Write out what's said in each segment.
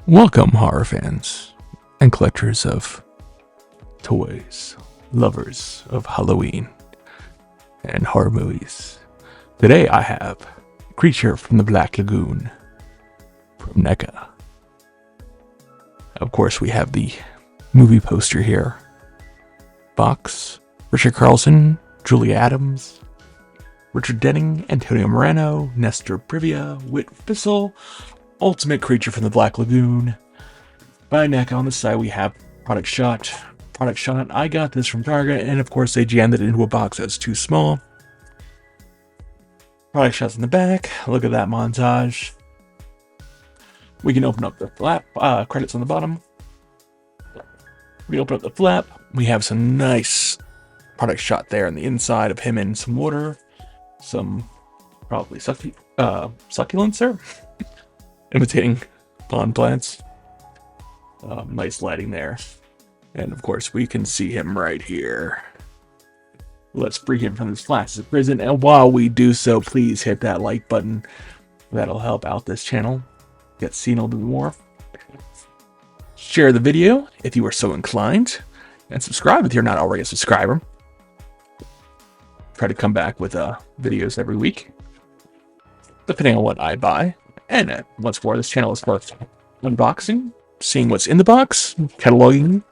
Welcome, horror fans and collectors of toys, lovers of Halloween and horror movies. Today I have Creature from the Black Lagoon from NECA. Of course, we have the movie poster here. Box, Richard Carlson, Julie Adams, Richard Denning, Antonio Moreno, Nestor Privia, Whit Bissell, Ultimate Creature from the Black Lagoon. By NECA. On the side we have Product Shot. I got this from Target, and of course they jammed it into a box that's too small. Product Shot's in the back. Look at that montage. We can open up the flap. Credits on the bottom. We open up the flap. We have some nice Product Shot there on the inside of him in some water. Some probably succulents there. Imitating pond plants. Nice lighting there. And of course we can see him right here. Let's free him from this flaccid prison. And while we do so, please hit that like button. That'll help out this channel get seen a little bit more. Share the video if you are so inclined. And subscribe if you're not already a subscriber. Try to come back with videos every week, depending on what I buy. And once more, this channel is for unboxing, seeing what's in the box, cataloging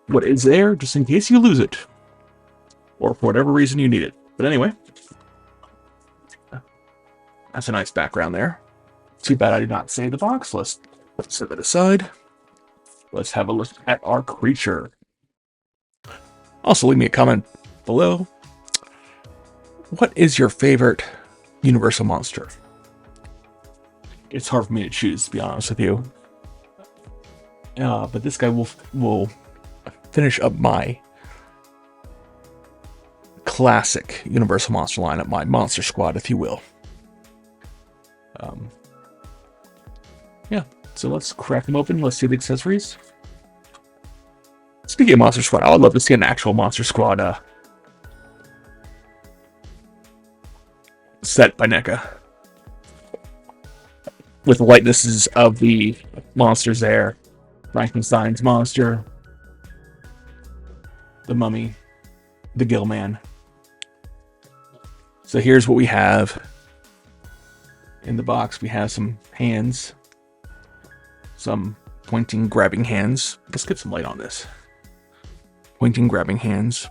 what is there, just in case you lose it, or for whatever reason you need it. But anyway, that's a nice background there. Too bad I did not save the box. Let's set that aside. Let's have a look at our creature. Also, leave me a comment below. What is your favorite Universal monster? It's hard for me to choose, to be honest with you. But this guy will finish up my classic Universal monster lineup, my monster squad, if you will. Yeah, so let's crack them open. Let's see the accessories. Speaking of monster squad, I would love to see an actual monster squad set by NECA, with the likenesses of the monsters there. Frankenstein's monster, the mummy, the gill man. So here's what we have in the box. We have some hands, some pointing, grabbing hands. Let's get some light on this. Pointing, grabbing hands.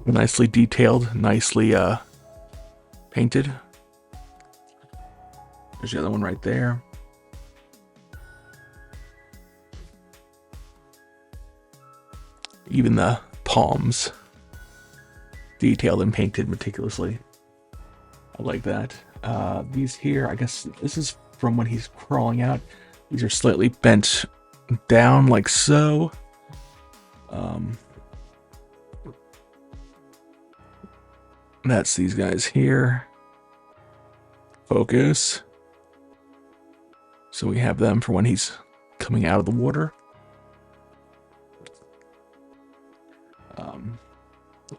Nicely detailed, nicely painted. There's the other one right there. Even the palms detailed and painted meticulously. I like that. These here, I guess this is from when he's crawling out. These are slightly bent down like so. That's these guys here. Focus. So we have them for when he's coming out of the water.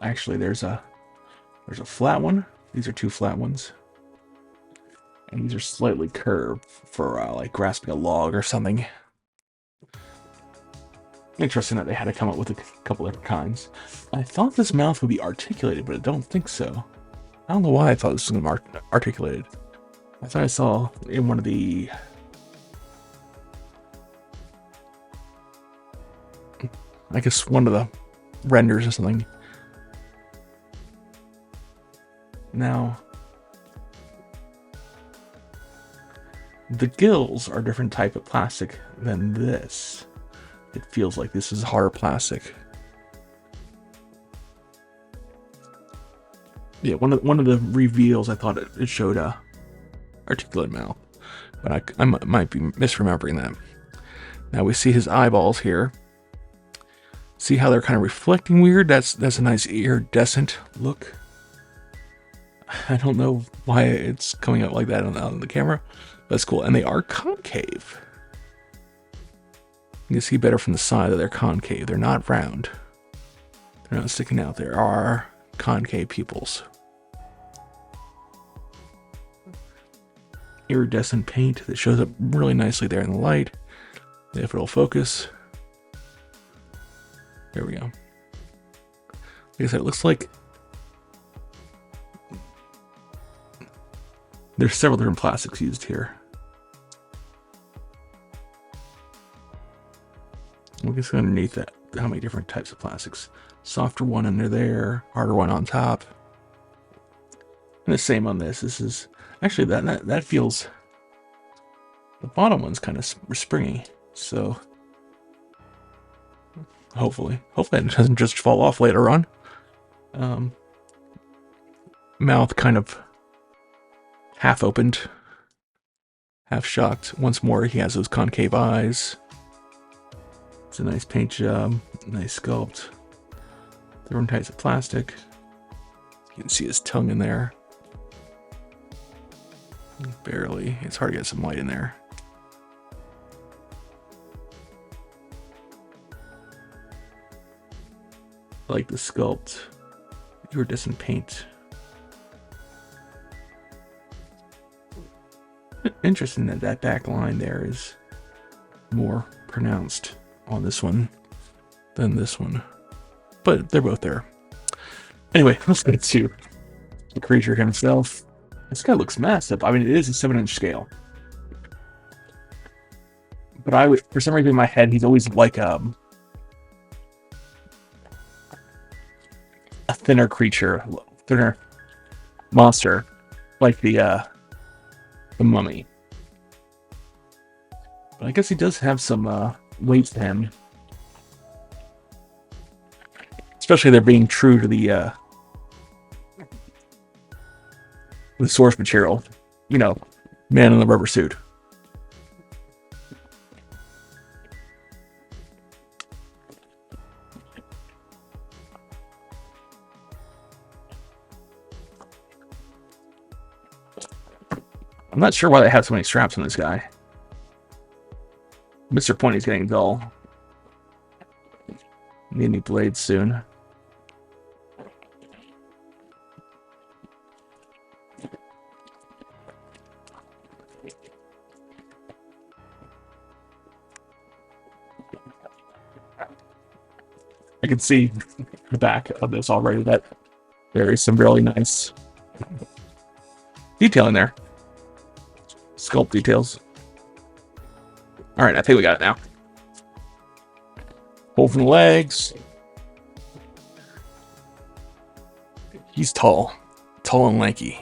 Actually, there's a flat one. These are two flat ones, and these are slightly curved for like grasping a log or something. Interesting that they had to come up with a couple different kinds. I thought this mouth would be articulated, but I don't think so. I don't know why I thought this was going to be articulated. I thought I saw in one of the one of the renders or something. Now, the gills are a different type of plastic than this. It feels like this is hard plastic. Yeah, one of the reveals, I thought it showed a articulate mouth, but I might be misremembering that. Now we see his eyeballs here. See how they're kind of reflecting weird? That's a nice iridescent look. I don't know why it's coming out like that on the camera. That's cool. And they are concave. You can see better from the side that they're concave. They're not round. They're not sticking out. There are concave pupils. iridescent paint that shows up really nicely there in the light. If it'll focus. There we go. Like I said, it looks like there's several different plastics used here. Look at underneath that, how many different types of plastics. Softer one under there, harder one on top. And the same on this. This is actually that feels, the bottom one's kind of springy. So hopefully it doesn't just fall off later on. Mouth kind of half opened, half shocked. Once more, he has those concave eyes. It's a nice paint job, nice sculpt. Different types of plastic. You can see his tongue in there. Barely. It's hard to get some light in there. I like the sculpt. Iridescent paint. Interesting that that back line there is more pronounced on this one than this one. But they're both there. Anyway, let's get to the creature himself. This guy looks massive. I mean, it is a 7-inch scale. But I would, for some reason in my head, he's always like a thinner creature, thinner monster, like the mummy. But I guess he does have some weight to him. Especially they're being true to the source material. You know, man in the rubber suit. I'm not sure why they have so many straps on this guy. Mr. Pointy's getting dull. Need new blades soon. I can see the back of this already that there is some really nice detail in there. Sculpt details. Alright, I think we got it now. Pull from the legs. He's tall. Tall and lanky.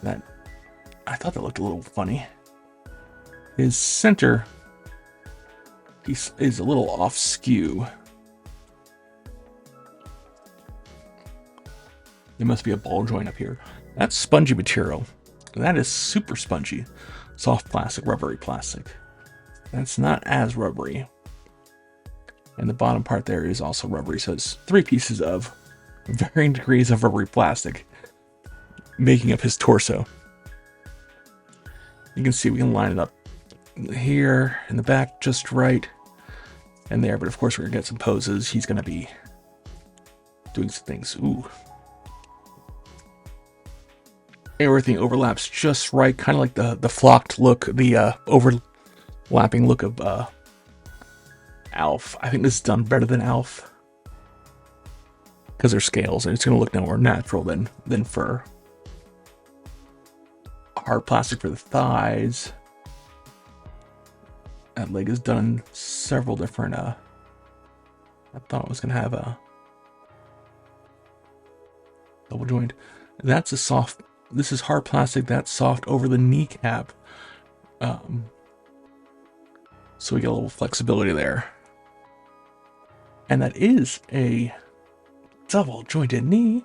That, I thought that looked a little funny. His center piece is a little off skew. There must be a ball joint up here. That's spongy material. That is super spongy. Soft plastic, rubbery plastic. That's not as rubbery. And the bottom part there is also rubbery. So it's 3 pieces of varying degrees of rubbery plastic making up his torso. You can see we can line it up here in the back just right and there. But of course we're going to get some poses. He's going to be doing some things. Ooh. Everything overlaps just right, kind of like the flocked look, the overlapping look of Alf. I think this is done better than Alf because they're scales, and it's going to look no more natural than fur. Hard plastic for the thighs. That leg is done several different. I thought it was going to have a double joint. That's a soft. This is hard plastic, that's soft over the kneecap. So we get a little flexibility there. And that is a double jointed knee.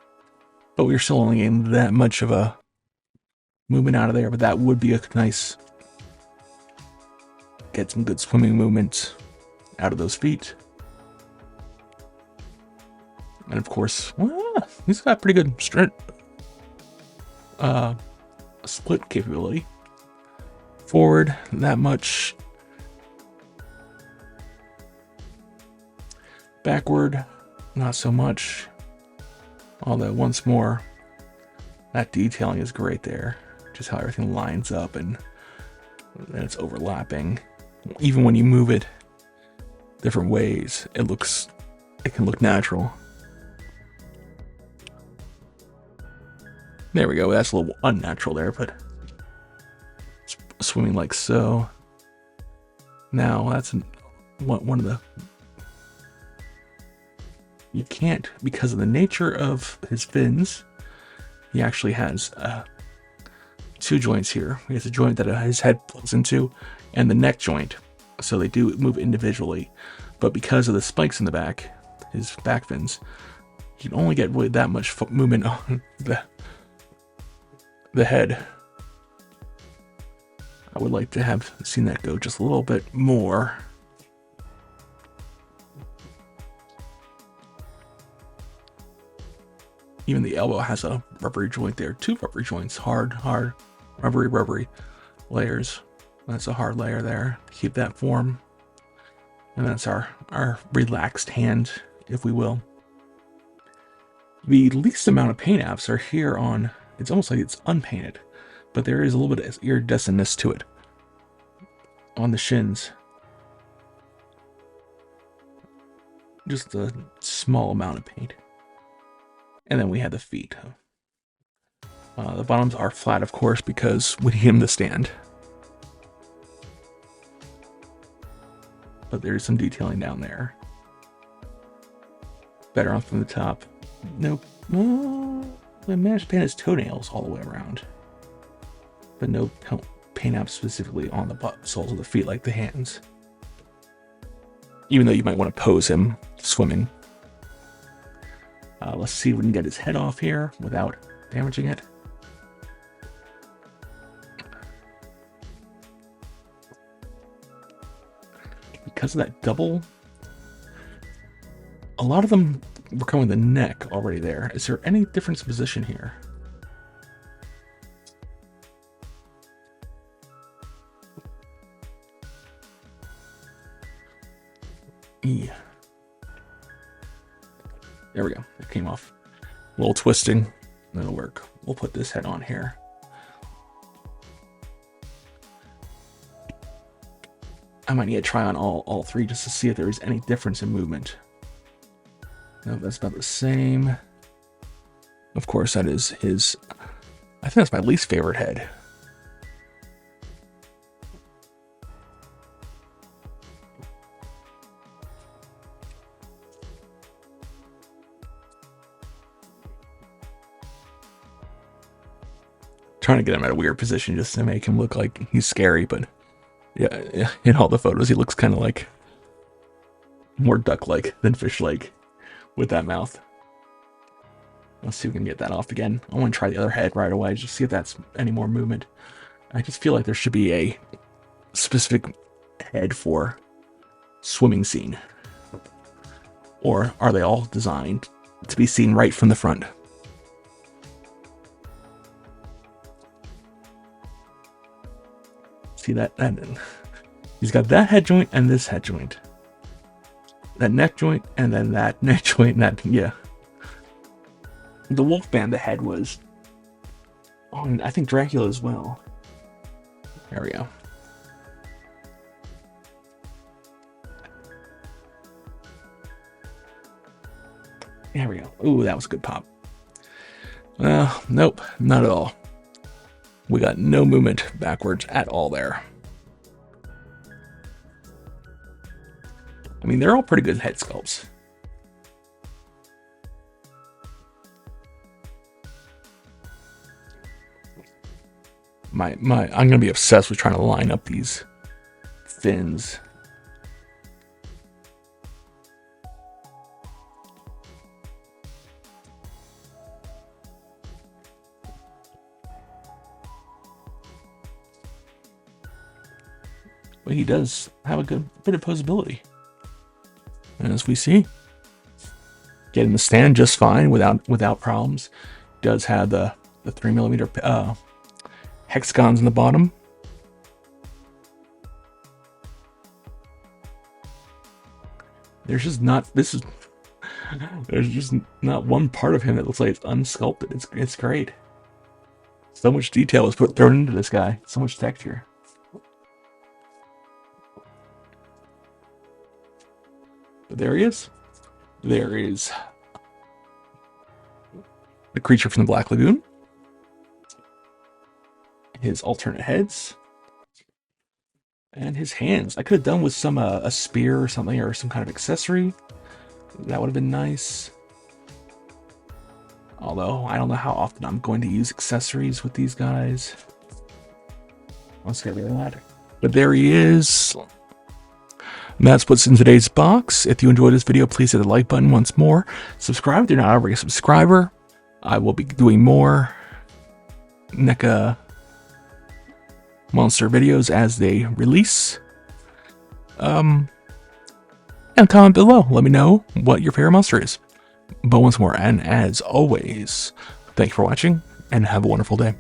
But we're still only getting that much of a movement out of there. But that would be a nice, get some good swimming movement out of those feet. And of course, well, he's got pretty good split capability. Forward that much. Backward, not so much. Although once more, that detailing is great there. Just how everything lines up and it's overlapping. Even when you move it different ways, it can look natural. There we go. That's a little unnatural there, but swimming like so. Now that's one of the... You can't, because of the nature of his fins, he actually has two joints here. He has a joint that his head plugs into and the neck joint. So they do move individually. But because of the spikes in the back, his back fins, you can only get really that much movement on the head. I would like to have seen that go just a little bit more. Even the elbow has a rubbery joint there. Two rubbery joints. Hard, rubbery layers. That's a hard layer there. Keep that form. And that's our relaxed hand, if we will. The least amount of paint apps are here on... It's almost like it's unpainted. But there is a little bit of iridescentness to it. On the shins. Just a small amount of paint. And then we have the feet. The bottoms are flat, of course, because we need him to stand. But there's some detailing down there. Better on from the top. Nope. Oh, I managed to paint his toenails all the way around. But no paint apps specifically on the soles of the feet like the hands. Even though you might want to pose him swimming. Let's see if we can get his head off here without damaging it. Because of that double, a lot of them were coming with the neck already there. Is there any difference in position here? Yeah. There we go. It came off. A little twisting. That'll work. We'll put this head on here. I might need to try on all three just to see if there is any difference in movement. No, that's about the same. Of course, that is his... I think that's my least favorite head. Trying to get him at a weird position just to make him look like he's scary, but yeah, in all the photos he looks kind of like more duck-like than fish-like with that mouth. Let's see if we can get that off again. I want to try the other head right away, just see if that's any more movement. I just feel like there should be a specific head for swimming scene. Or are they all designed to be seen right from the front? See that he's got that head joint and this head joint. That neck joint and then that neck joint and that, yeah. The Wolfman, the head was on, I think, Dracula as well. There we go. There we go. Ooh, that was a good pop. Nope, not at all. We got no movement backwards at all there. I mean, they're all pretty good head sculpts. I'm gonna be obsessed with trying to line up these fins. But he does have a good bit of posability. And as we see, getting the stand just fine without problems. Does have the 3mm hexagons in the bottom. There's just not there's just not one part of him that looks like it's unsculpted. It's great. So much detail is thrown into this guy. So much texture. But there he is. There is the creature from the Black Lagoon. His alternate heads. And his hands. I could have done with some a spear or something, or some kind of accessory. That would have been nice. Although, I don't know how often I'm going to use accessories with these guys. Let's get rid of that. But there he is. And that's what's in today's box. If you enjoyed this video, please hit the like button once more. Subscribe if you're not already a subscriber. I will be doing more NECA monster videos as they release. And comment below. Let me know what your favorite monster is. But once more, and as always, thank you for watching, and have a wonderful day.